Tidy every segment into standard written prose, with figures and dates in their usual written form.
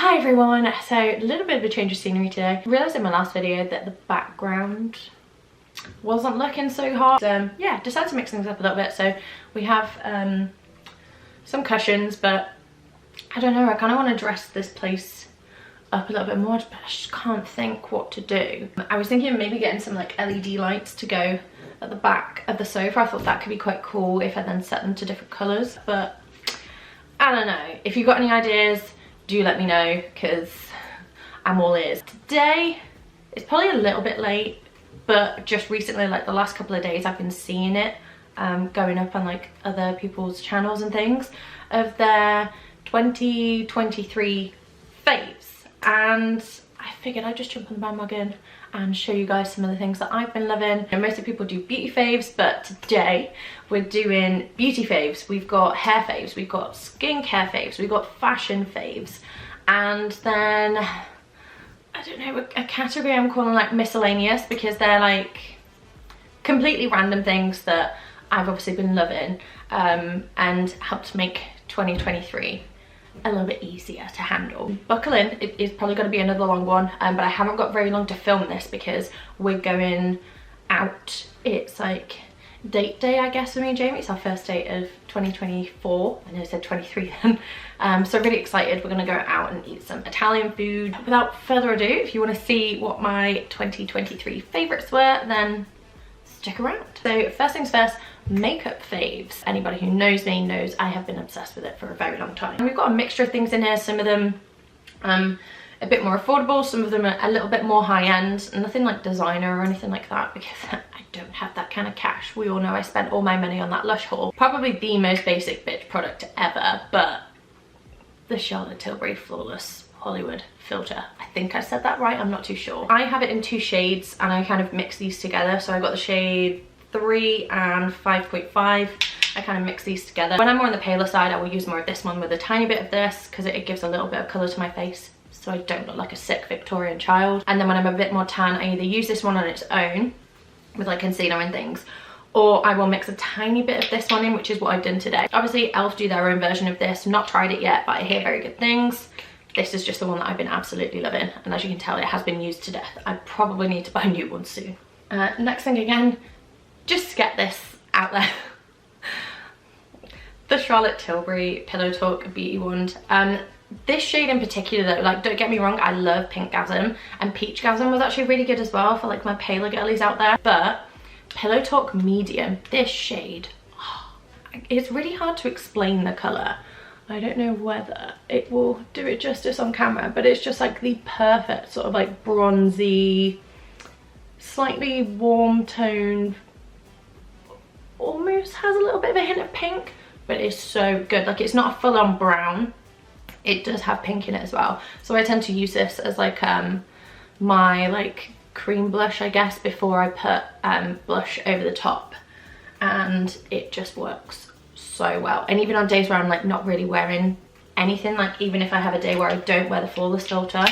Hi everyone, so a little bit of a change of scenery today. I realised in my last video that the background wasn't looking so hot. Yeah, decided to mix things up a little bit. So we have some cushions, but I don't know, I kind of want to dress this place up a little bit more, but I just can't think what to do. I was thinking of maybe getting some like LED lights to go at the back of the sofa. I thought that could be quite cool if I then set them to different colours, but I don't know. If you've got any ideas, do let me know, because I'm all ears. Today, it's probably a little bit late, but just recently, like the last couple of days, I've been seeing it going up on like other people's channels and things of their 2023 faves, and I figured I'd just jump on the bandwagon and show you guys some of the things that I've been loving. And most of people do beauty faves, but today we're doing beauty faves. We've got hair faves, we've got skincare faves, we've got fashion faves, and then I don't know, a category I'm calling like miscellaneous, because they're like completely random things that I've obviously been loving and helped make 2023 a little bit easier to handle. Buckle in, it is probably going to be another long one, but I haven't got very long to film this because we're going out. It's like date day, I guess, for me and Jamie. It's our first date of 2024. I know I said 23 then. So really excited. We're going to go out and eat some Italian food. Without further ado, if you want to see what my 2023 favourites were, then stick around. So first things first, makeup faves. Anybody who knows me knows I have been obsessed with it for a very long time. We've got a mixture of things in here. Some of them a bit more affordable, some of them are a little bit more high-end. Nothing like designer or anything like that, because I don't have that kind of cash. We all know I spent all my money on that Lush haul. Probably the most basic bitch product ever, but the Charlotte Tilbury Flawless Hollywood filter. I think I said that right, I'm not too sure. I have it in 2 shades and I kind of mix these together. So I got the shade 3 and 5.5. I kind of mix these together. When I'm more on the paler side, I will use more of this one with a tiny bit of this, because it gives a little bit of colour to my face so I don't look like a sick Victorian child. And then when I'm a bit more tan, I either use this one on its own with like concealer and things, or I will mix a tiny bit of this one in, which is what I've done today. Obviously ELF do their own version of this. Not tried it yet, but I hear very good things. This is just the one that I've been absolutely loving, and as you can tell, it has been used to death. I probably need to buy new ones soon. Next thing, again, just to get this out there, the Charlotte Tilbury Pillow Talk Beauty Wand. This shade in particular though, like, don't get me wrong, I love Pinkgasm, and Peachgasm was actually really good as well for like my paler girlies out there, but Pillow Talk Medium, this shade, it's really hard to explain the colour. I don't know whether it will do it justice on camera, but it's just like the perfect sort of like bronzy, slightly warm tone, almost has a little bit of a hint of pink, but it's so good. Like, it's not a full-on brown, it does have pink in it as well. So I tend to use this as like my like cream blush, I guess, before I put blush over the top, and it just works so well. And even on days where I'm like not really wearing anything, like even if I have a day where I don't wear the flawless filter,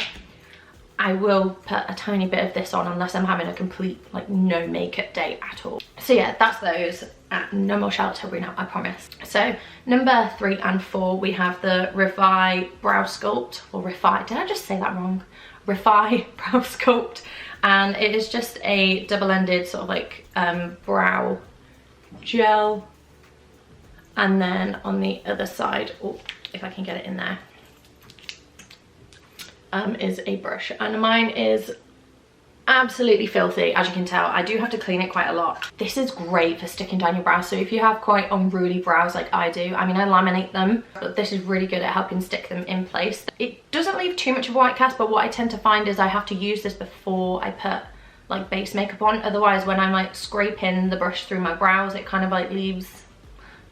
I will put a tiny bit of this on, unless I'm having a complete like no makeup day at all. So yeah, that's those. No more Charlotte Tilbury now, I promise. So number 3 and 4, we have the Refi Brow Sculpt, or Refi, did I just say that wrong? Refi Brow Sculpt, and it is just a double-ended sort of like brow gel, and then on the other side, oh, if I can get it in there, is a brush, and mine is absolutely filthy. As you can tell, I do have to clean it quite a lot. This is great for sticking down your brows, so if you have quite unruly brows like I do, I mean, I laminate them, but this is really good at helping stick them in place. It doesn't leave too much of a white cast, but what I tend to find is I have to use this before I put like base makeup on. Otherwise, when I'm like scraping the brush through my brows, it kind of like leaves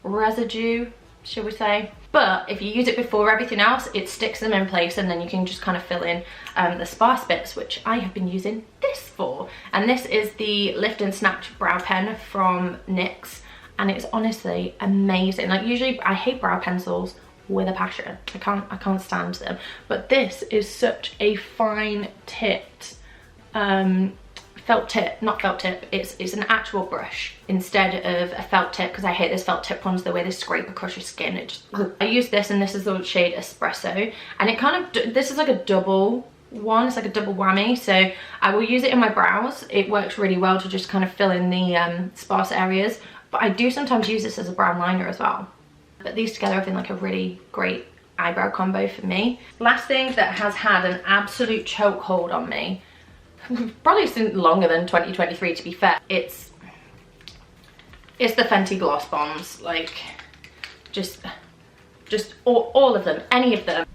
residue, should we say. But if you use it before everything else, it sticks them in place, and then you can just kind of fill in the sparse bits, which I have been using this for. And this is the Lift and Snatch brow pen from NYX, and it's honestly amazing. Like, usually I hate brow pencils with a passion. I can't stand them, but this is such a fine tipped felt tip, not felt tip, it's an actual brush instead of a felt tip, because I hate those felt tip ones, the way they scrape across your skin. It just, I use this, and this is the shade Espresso, and it kind of, this is like a double one, it's like a double whammy, so I will use it in my brows. It works really well to just kind of fill in the sparse areas, but I do sometimes use this as a brown liner as well. But these together have been like a really great eyebrow combo for me. Last thing that has had an absolute chokehold on me, probably since longer than 2023 to be fair, it's the Fenty Gloss Bombs. Like, just all of them, any of them.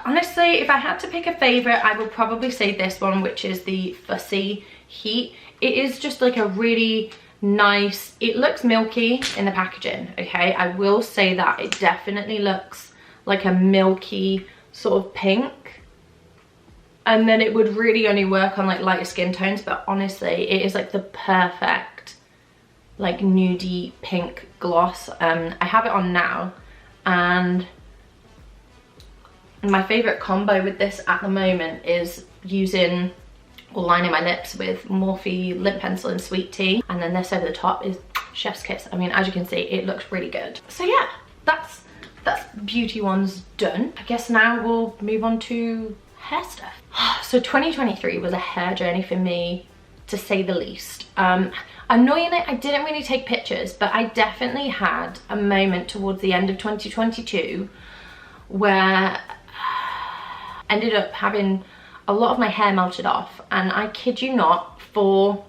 Honestly, if I had to pick a favorite, I would probably say this one, which is the Fussy Heat. It is just like a really nice, it looks milky in the packaging, okay? I will say that it definitely looks like a milky sort of pink, and then it would really only work on like lighter skin tones, but honestly it is like the perfect like nudie pink gloss. I have it on now, and my favorite combo with this at the moment is using or lining my lips with Morphe lip pencil in Sweet Tea, and then this over the top is Chef's Kiss. I mean, as you can see, it looks really good. So yeah, that's beauty ones done. I guess now we'll move on to hair stuff. So 2023 was a hair journey for me, to say the least. Annoyingly, I didn't really take pictures, but I definitely had a moment towards the end of 2022 where I ended up having a lot of my hair melted off, and I kid you not, for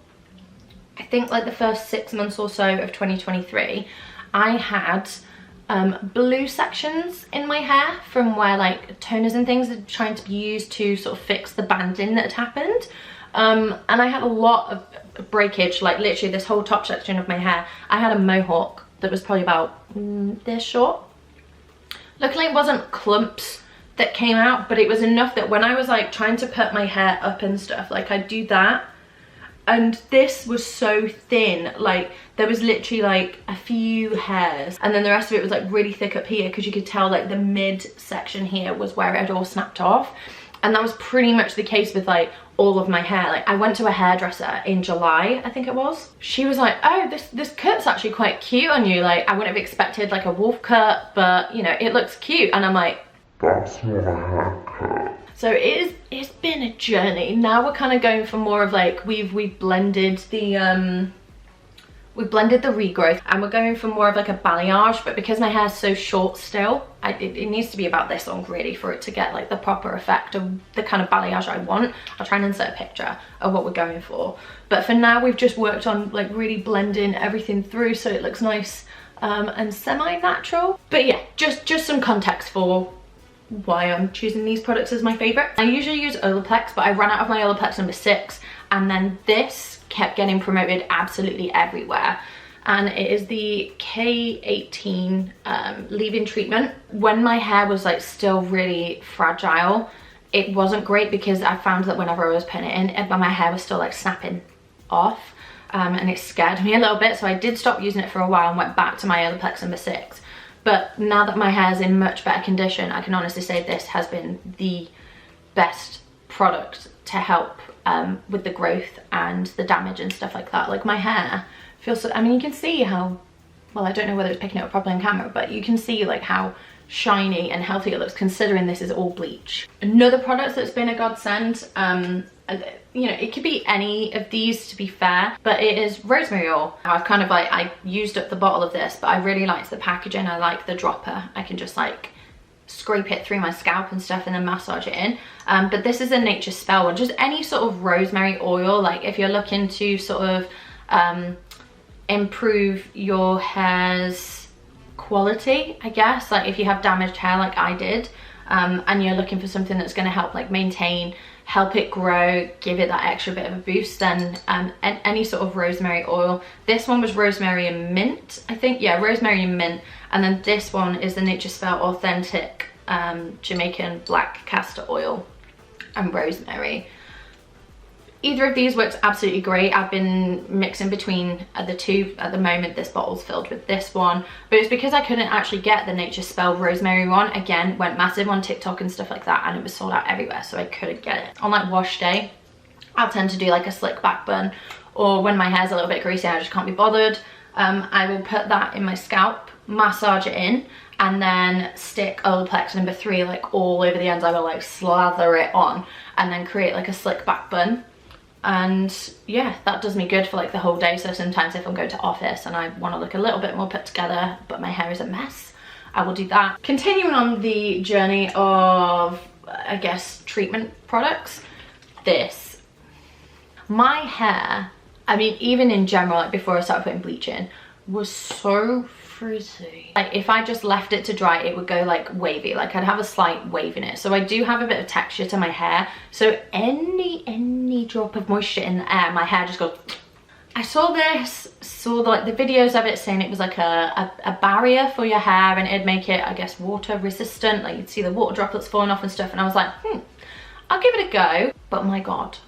I think like the first 6 months or so of 2023, I had blue sections in my hair from where like toners and things are trying to be used to sort of fix the banding that had happened, and I had a lot of breakage, like literally this whole top section of my hair. I had a mohawk that was probably about this short. Luckily it wasn't clumps that came out, but it was enough that when I was like trying to put my hair up and stuff, like I'd do that, and this was so thin, like there was literally like a few hairs, and then the rest of it was like really thick up here, because you could tell like the mid section here was where it had all snapped off. And that was pretty much the case with like all of my hair. Like I went to a hairdresser in July, I think it was. She was like, oh, this cut's actually quite cute on you. Like I wouldn't have expected like a wolf cut, but you know, it looks cute. And I'm like, that's my haircut. So it's been a journey. Now we're kind of going for more of like, we've blended the regrowth, and we're going for more of like a balayage, but because my hair's so short still, it needs to be about this long really for it to get like the proper effect of the kind of balayage I want. I'll try and insert a picture of what we're going for, but for now we've just worked on like really blending everything through so it looks nice and semi-natural. But yeah, just some context for why I'm choosing these products as my favorite. I usually use Olaplex, but I ran out of my Olaplex number 6, and then this kept getting promoted absolutely everywhere, and it is the K18 leave-in treatment. When my hair was like still really fragile, it wasn't great, because I found that whenever I was putting it in, my hair was still like snapping off, and it scared me a little bit, so I did stop using it for a while and went back to my Olaplex number 6. But now that my hair's in much better condition, I can honestly say this has been the best product to help with the growth and the damage and stuff like that. Like my hair feels so, I mean, you can see how, well, I don't know whether it's picking it up properly on camera, but you can see like how shiny and healthy it looks, considering this is all bleach. Another product that's been a godsend, you know, it could be any of these to be fair, but it is rosemary oil. I've kind of like, I used up the bottle of this, but I really liked the packaging. I like the dropper. I can just like scrape it through my scalp and stuff and then massage it in. But this is a Nature Spell one, just any sort of rosemary oil. Like if you're looking to sort of improve your hair's quality, I guess, like if you have damaged hair like I did, and you're looking for something that's going to help like maintain, help it grow, give it that extra bit of a boost, then any sort of rosemary oil. This one was rosemary and mint, I think. Yeah, rosemary and mint. And then this one is the Nature Spell Authentic Jamaican Black Castor Oil and Rosemary. Either of these works absolutely great. I've been mixing between the two. At the moment this bottle's filled with this one, but it's because I couldn't actually get the Nature Spell Rosemary one. Again, went massive on TikTok and stuff like that, and it was sold out everywhere, so I couldn't get it. On like wash day, I'll tend to do like a slick back bun, or when my hair's a little bit greasy I just can't be bothered, I will put that in my scalp, massage it in, and then stick Olaplex number 3 like all over the ends. I will like slather it on and then create like a slick back bun. And yeah, that does me good for like the whole day. So sometimes if I'm going to office and I want to look a little bit more put together but my hair is a mess, I will do that. Continuing on the journey of, I guess, treatment products, my hair, I mean, even in general, like before I started putting bleach in, was so frizzy. Like if I just left it to dry, it would go like wavy. Like I'd have a slight wave in it. So I do have a bit of texture to my hair. So any drop of moisture in the air, my hair just goes. I saw like the videos of it saying it was like a barrier for your hair, and it'd make it, I guess, water resistant. Like you'd see the water droplets falling off and stuff. And I was like, I'll give it a go. But my God,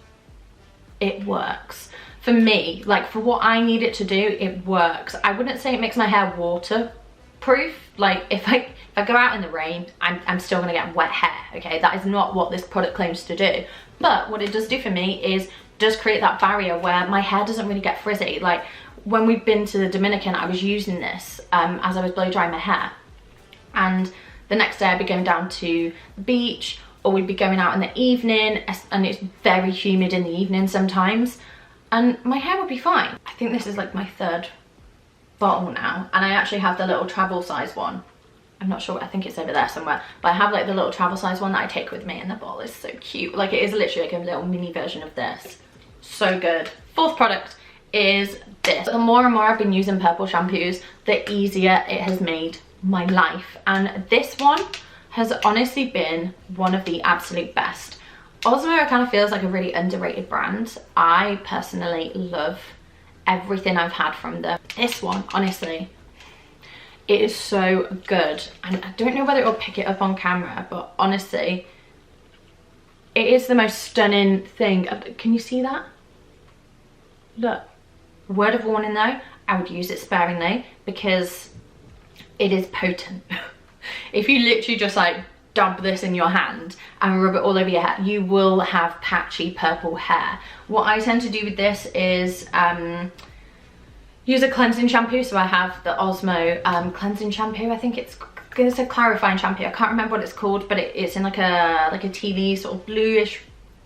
it works. For me, like for what I need it to do, it works. I wouldn't say it makes my hair waterproof. Like if I go out in the rain, I'm still gonna get wet hair, okay? That is not what this product claims to do. But what it does do for me is does create that barrier where my hair doesn't really get frizzy. Like when we've been to the Dominican, I was using this as I was blow drying my hair. And the next day I'd be going down to the beach, or we'd be going out in the evening, and it's very humid in the evening sometimes, and my hair would be fine. I think this is like my 3rd bottle now, and I actually have the little travel size one. I'm not sure, I think it's over there somewhere, but I have like the little travel size one that I take with me, and the bottle is so cute. Like it is literally like a little mini version of this. So good. 4th product is this. The more and more I've been using purple shampoos, the easier it has made my life, and this one has honestly been one of the absolute best. Osmo kind of feels like a really underrated brand. I personally love everything I've had from them. This one, honestly, it is so good. And I don't know whether it will pick it up on camera, but honestly, it is the most stunning thing. Can you see that? Look, word of warning though, I would use it sparingly because it is potent. If you literally just like dab this in your hand and rub it all over your hair, you will have patchy purple hair. What I tend to do with this is use a cleansing shampoo. So I have the Osmo cleansing shampoo. I think it's a clarifying shampoo. I can't remember what it's called, but it's in like a TV sort of bluish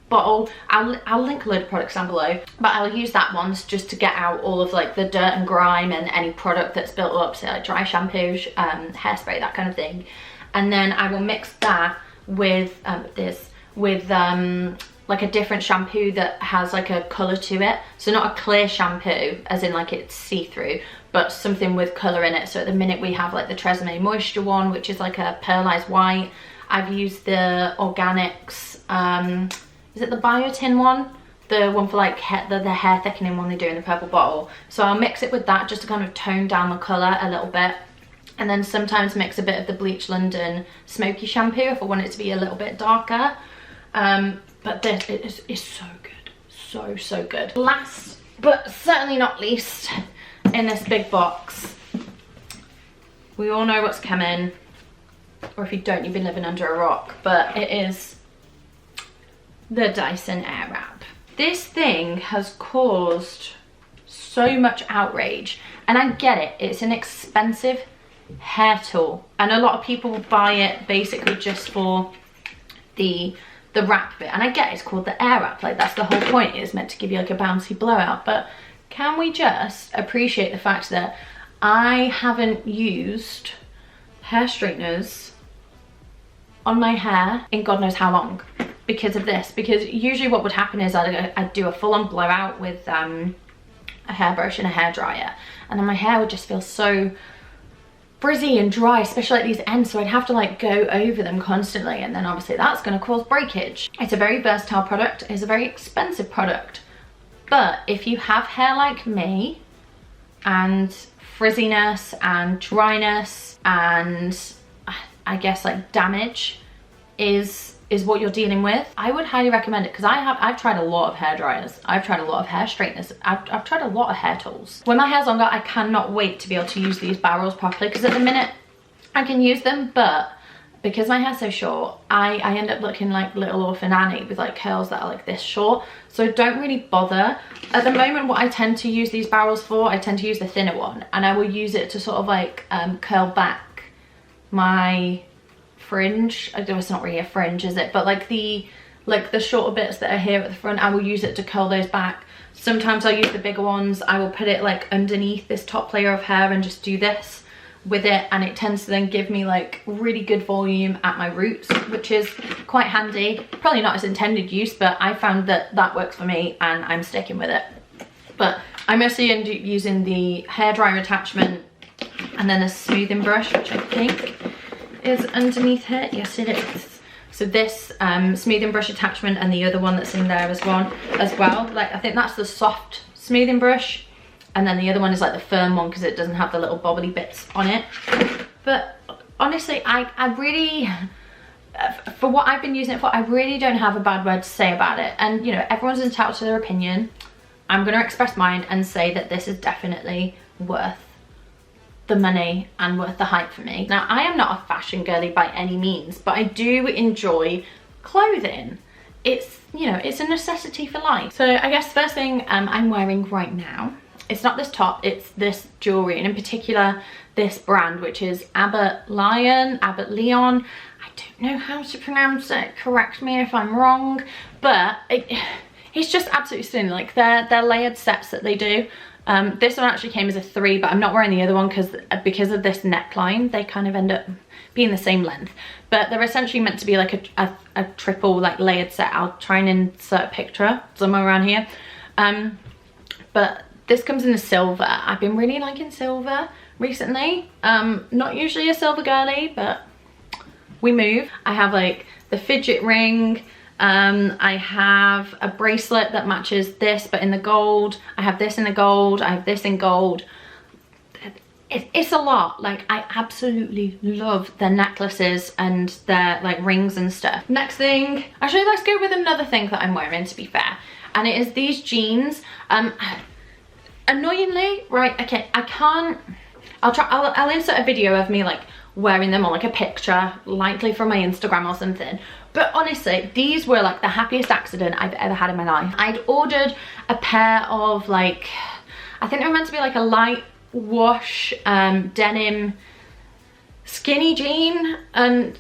bottle. I'll link a load of products down below, but I'll use that once just to get out all of like the dirt and grime and any product that's built up, so like dry shampoo, hairspray, that kind of thing. And then I will mix that with like a different shampoo that has like a color to it. So not a clear shampoo as in like it's see-through, but something with color in it. So at the minute we have like the Tresemme Moisture one, which is like a pearlized white. I've used the Organics, is it the Biotin one? The one for like the hair thickening one they do in the purple bottle. So I'll mix it with that just to kind of tone down the colour a little bit. And then sometimes mix a bit of the Bleach London Smoky shampoo if I want it to be a little bit darker. But this is so good. So good. Last but certainly not least in this big box, we all know what's coming. Or if you don't, you've been living under a rock. But it is the Dyson Airwrap. This thing has caused so much outrage, and I get it. It's an expensive hair tool, and a lot of people buy it basically just for the wrap bit, and I get it's called the Airwrap. Like that's the whole point. It's meant to give you like a bouncy blowout. But can we just appreciate the fact that I haven't used hair straighteners on my hair in God knows how long because of this? Because usually what would happen is I'd do a full-on blowout with a hairbrush and a hairdryer, and then my hair would just feel so frizzy and dry, especially at these ends, so I'd have to like go over them constantly, and then obviously that's going to cause breakage. It's a very versatile product. It's a very expensive product, but if you have hair like me and frizziness and dryness and I guess like damage is what you're dealing with, I would highly recommend it, because I've tried a lot of hair dryers, I've tried a lot of hair straighteners, I've tried a lot of hair tools. When my hair's longer, I cannot wait to be able to use these barrels properly, because at the minute I can use them, but because my hair's so short, I end up looking like little orphan Annie with like curls that are like this short. So don't really bother. At the moment, what I tend to use these barrels for, I tend to use the thinner one, and I will use it to sort of like curl back my fringe. I know it's not really a fringe, is it? But like the shorter bits that are here at the front, I will use it to curl those back. Sometimes I'll use the bigger ones. I will put it like underneath this top layer of hair and just do this with it, and it tends to then give me like really good volume at my roots, which is quite handy. Probably not its intended use, but I found that that works for me and I'm sticking with it. But I mostly end up using the hairdryer attachment and then a smoothing brush, which I think is underneath here. Yes, it is. So this smoothing brush attachment and the other one that's in there as well. Like, I think that's the soft smoothing brush, and then the other one is like the firm one because it doesn't have the little bobbly bits on it. But honestly, I really, for what I've been using it for, I really don't have a bad word to say about it. And you know, everyone's entitled to their opinion. I'm going to express mine and say that this is definitely worth the money and worth the hype for me. Now, I am not a fashion girly by any means, but I do enjoy clothing. It's, you know, it's a necessity for life. So I guess the first thing I'm wearing right now, it's not this top, it's this jewelry, and in particular this brand, which is Abbott Leon. I don't know how to pronounce it, correct me if I'm wrong, but it's just absolutely stunning. Like their layered sets that they do. This one actually came as a 3, but I'm not wearing the other one because of this neckline. They kind of end up being the same length, but they're essentially meant to be like a triple like layered set. I'll try and insert a picture somewhere around here. But this comes in the silver. I've been really liking silver recently. Not usually a silver girly, but we move. I have like the fidget ring. I have a bracelet that matches this but in the gold. I have this in the gold. I have this in gold. It's a lot. Like, I absolutely love their necklaces and their like rings and stuff. Next thing, actually let's go with another thing that I'm wearing, to be fair, and it is these jeans. Annoyingly, right, okay, I can't, I'll insert a video of me like wearing them, or like a picture, likely from my Instagram or something. But honestly, these were like the happiest accident I've ever had in my life. I'd ordered a pair of like, I think they were meant to be like a light wash denim skinny jean, and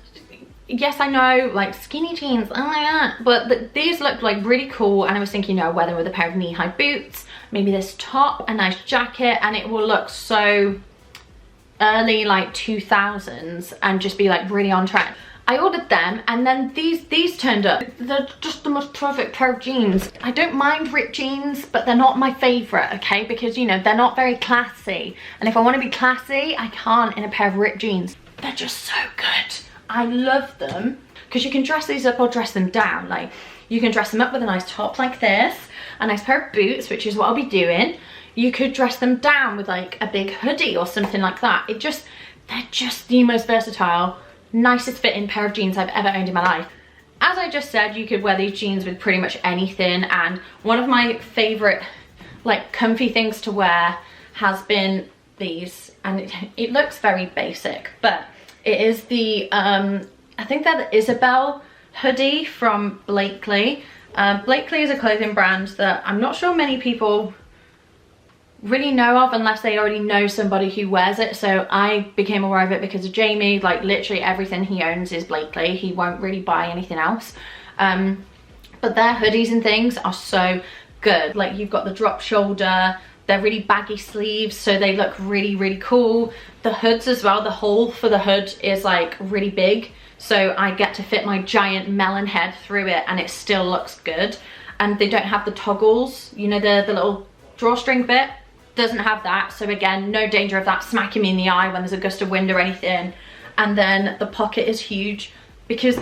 yes, I know, like skinny jeans, oh my god, but these looked like really cool, and I was thinking, you know, I'll wear them with a pair of knee-high boots, maybe this top, a nice jacket, and it will look so early like 2000s and just be like really on trend. I ordered them, and then these turned up. They're just the most perfect pair of jeans. I don't mind ripped jeans, but they're not my favorite, okay? Because, you know, they're not very classy. And if I want to be classy, I can't in a pair of ripped jeans. They're just so good. I love them because you can dress these up or dress them down. Like, you can dress them up with a nice top like this, a nice pair of boots, which is what I'll be doing. You could dress them down with like a big hoodie or something like that. They're just the most versatile, nicest fitting pair of jeans I've ever owned in my life. As I just said, you could wear these jeans with pretty much anything, and one of my favorite like comfy things to wear has been these, and it looks very basic, but it is the I think they're the Isabel hoodie from Blakely. Blakely is a clothing brand that I'm not sure many people really know of unless they already know somebody who wears it. So I became aware of it because of Jamie. Like, literally everything he owns is Blakely. He won't really buy anything else. But their hoodies and things are so good. Like, you've got the drop shoulder, they're really baggy sleeves, so they look really, really cool. The hoods as well, the hole for the hood is like really big, so I get to fit my giant melon head through it and it still looks good. And they don't have the toggles, you know, the little drawstring bit doesn't have that, so again, no danger of that smacking me in the eye when there's a gust of wind or anything. And then the pocket is huge, because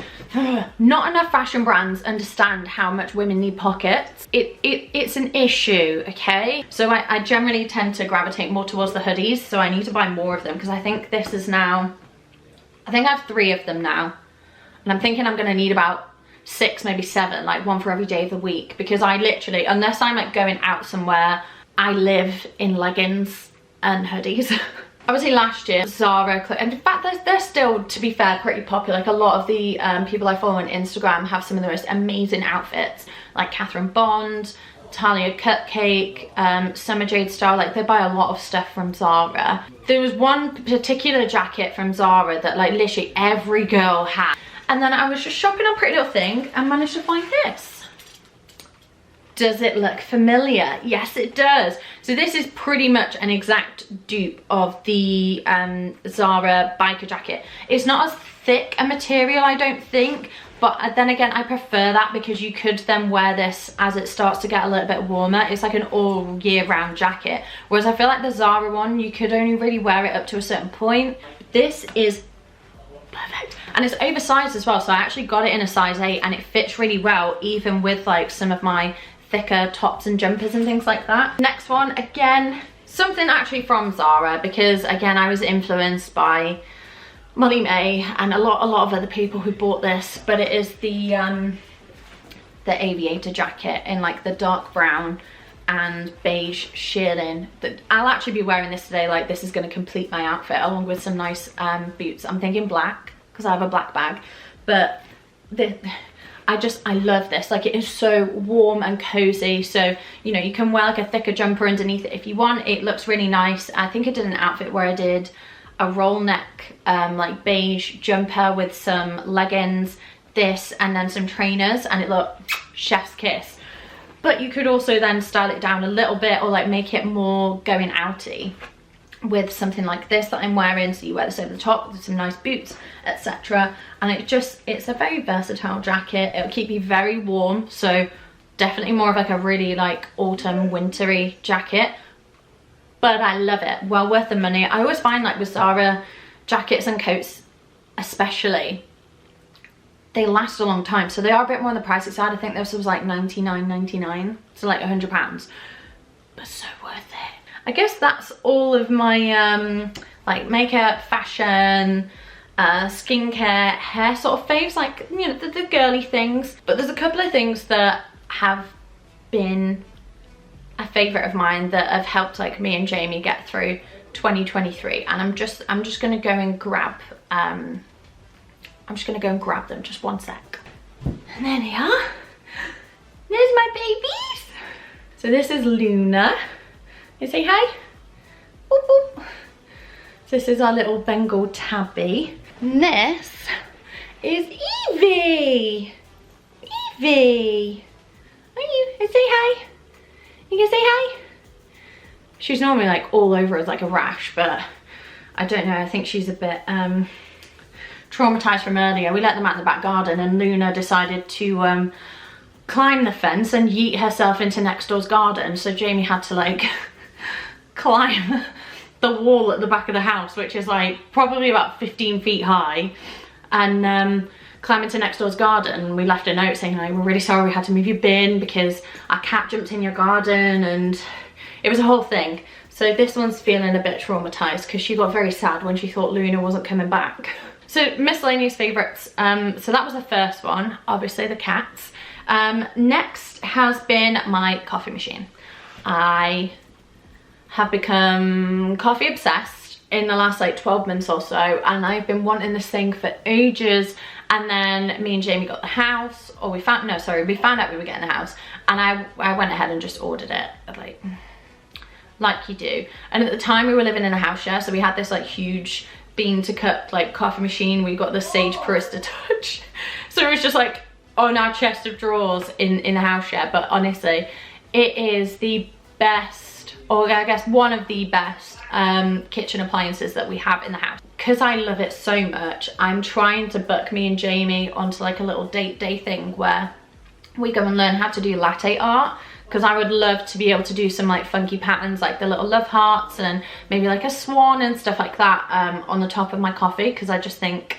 not enough fashion brands understand how much women need pockets. It's an issue, okay? So I generally tend to gravitate more towards the hoodies, so I need to buy more of them, because I think this is now, I think I have 3 of them now, and I'm thinking I'm gonna need about 6, maybe 7, like one for every day of the week, because I literally, unless I'm like going out somewhere, I live in leggings and hoodies. Obviously last year, Zara, and in fact they're still, to be fair, pretty popular. Like a lot of the people I follow on Instagram have some of the most amazing outfits, like Catherine Bond, Talia Cupcake, Summer Jade Star. Like they buy a lot of stuff from Zara. There was one particular jacket from Zara that like literally every girl had. And then I was just shopping on Pretty Little Thing and managed to find this. Does it look familiar? Yes, it does. So this is pretty much an exact dupe of the Zara biker jacket. It's not as thick a material, I don't think, but then again, I prefer that because you could then wear this as it starts to get a little bit warmer. It's like an all year round jacket. Whereas I feel like the Zara one, you could only really wear it up to a certain point. This is perfect. And it's oversized as well, so I actually got it in a size 8 and it fits really well, even with like some of my thicker tops and jumpers and things like that. Next one, again, something actually from Zara, because again, I was influenced by Molly May and a lot of other people who bought this, but it is the aviator jacket in like the dark brown and beige shearling. That I'll actually be wearing this today. Like this is going to complete my outfit along with some nice boots. I'm thinking black because I have a black bag, but I love this. Like it is so warm and cozy. So, you know, you can wear like a thicker jumper underneath it if you want. It looks really nice. I think I did an outfit where I did a roll neck, like beige jumper with some leggings, this, and then some trainers, and it looked chef's kiss. But you could also then style it down a little bit or like make it more going outy with something like this that I'm wearing. So you wear this over the top with some nice boots, etc. And it's a very versatile jacket. It'll keep you very warm, so definitely more of like a really like autumn wintry jacket, but I love it. Well worth the money. I always find like with Zara jackets and coats especially, they last a long time, so they are a bit more on the pricey side. I think this was like £99.99, so like £100, but so worth it. I guess that's all of my like makeup, fashion, skincare, hair sort of faves, like, you know, the girly things. But there's a couple of things that have been a favourite of mine that have helped like me and Jamie get through 2023, and I'm just gonna go and grab them. Just one sec. And there they are. There's my babies. So this is Luna. You say hi? Boop, boop. This is our little Bengal tabby. And this is Evie. Evie. Are you? Say hi. You gonna say hi? She's normally like all over as like a rash, but I don't know. I think she's a bit traumatized from earlier. We let them out in the back garden and Luna decided to climb the fence and yeet herself into next door's garden. So Jamie had to like climb the wall at the back of the house, which is like probably about 15 feet high, and climb into next door's garden. We left a note saying like, we're really sorry we had to move your bin because our cat jumped in your garden, and it was a whole thing. So this one's feeling a bit traumatized because she got very sad when she thought Luna wasn't coming back. So miscellaneous favorites, so that was the first one, obviously the cats. Next has been my coffee machine. I have become coffee obsessed in the last like 12 months or so, and I've been wanting this thing for ages. And then me and Jamie got the house, or we found out we were getting the house, and I went ahead and just ordered it, like you do. And at the time we were living in a house share, so we had this like huge bean to cut like coffee machine. We got the Sage Barista Touch, so it was just like on our chest of drawers in the house share. But honestly, it is the best, or I guess one of the best kitchen appliances that we have in the house. Because I love it so much, I'm trying to book me and Jamie onto like a little date day thing where we go and learn how to do latte art, because I would love to be able to do some like funky patterns, like the little love hearts and maybe like a swan and stuff like that on the top of my coffee, because I just think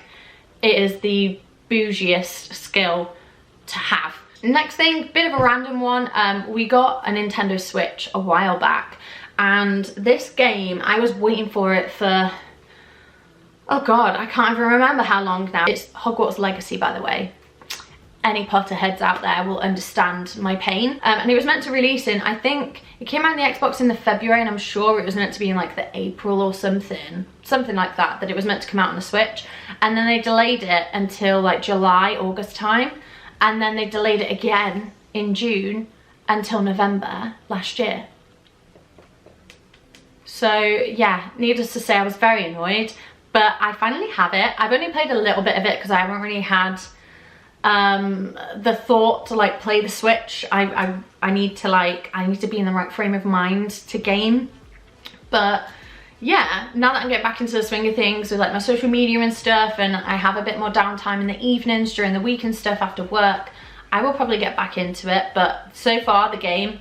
it is the bougiest skill to have. Next thing, bit of a random one, we got a Nintendo Switch a while back, and this game, I was waiting for it for, oh god, I can't even remember how long now. It's Hogwarts Legacy, by the way. any Potterheads out there will understand my pain. And it was meant to release in, I think it came out on the Xbox in the February, and I'm sure it was meant to be in like the April or something like that it was meant to come out on the Switch. And then they delayed it until like July, August time, and then they delayed it again in June until November last year. So yeah, needless to say, I was very annoyed, but I finally have it. I've only played a little bit of it because I haven't really had the thought to like play the Switch. I need to be in the right frame of mind to game. But yeah, now that I'm getting back into the swing of things with like my social media and stuff, and I have a bit more downtime in the evenings during the week and stuff after work, I will probably get back into it. But so far the game,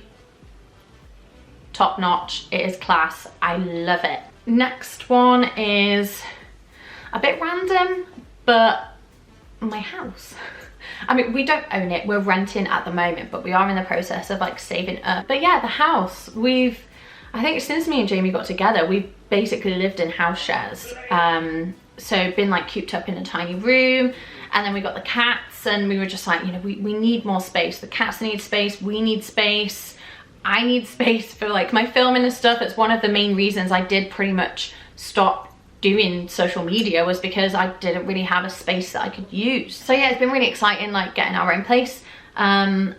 top notch. It is class. I love it. Next one is a bit random, but my house. I mean, we don't own it, we're renting at the moment, but we are in the process of like saving up. But yeah, the house, I think since me and Jamie got together, we've basically lived in house shares. So been like cooped up in a tiny room, and then we got the cats, and we were just like, you know, we need more space. The cats need space, we need space, I need space for like my filming and stuff. It's one of the main reasons I did pretty much stop doing social media, was because I didn't really have a space that I could use. So yeah, it's been really exciting, like getting our own place and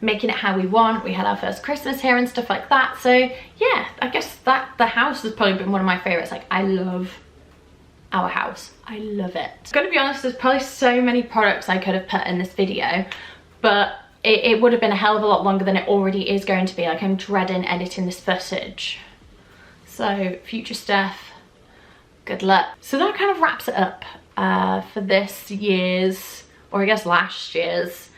making it how we want. We had our first Christmas here and stuff like that. So yeah, I guess that the house has probably been one of my favorites. Like, I love our house, I love it. I'm gonna be honest, there's probably so many products I could have put in this video, but it would have been a hell of a lot longer than it already is going to be. Like, I'm dreading editing this footage. So future stuff, good luck. So that kind of wraps it up for this year's, or I guess last year's,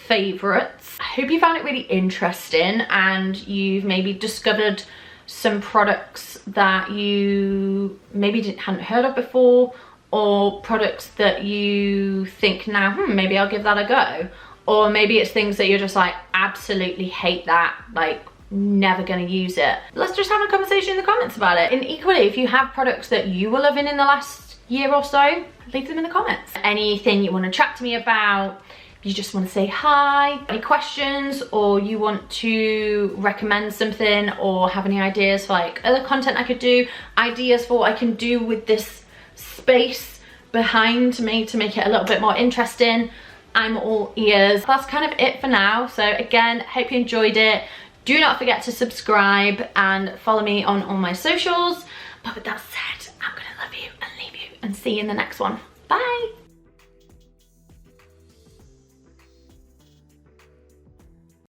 favorites. I hope you found it really interesting, and you've maybe discovered some products that you maybe hadn't heard of before, or products that you think now, maybe I'll give that a go. Or maybe it's things that you're just like, absolutely hate that, like never gonna use it. Let's just have a conversation in the comments about it. And equally, if you have products that you were loving in the last year or so, leave them in the comments. Anything you want to chat to me about, you just want to say hi, any questions, or you want to recommend something, or have any ideas for like other content I could do, ideas for what I can do with this space behind me to make it a little bit more interesting, I'm all ears. That's kind of it for now. So again, hope you enjoyed it. Do not forget to subscribe and follow me on all my socials. But with that said, I'm gonna love you and leave you and see you in the next one. Bye.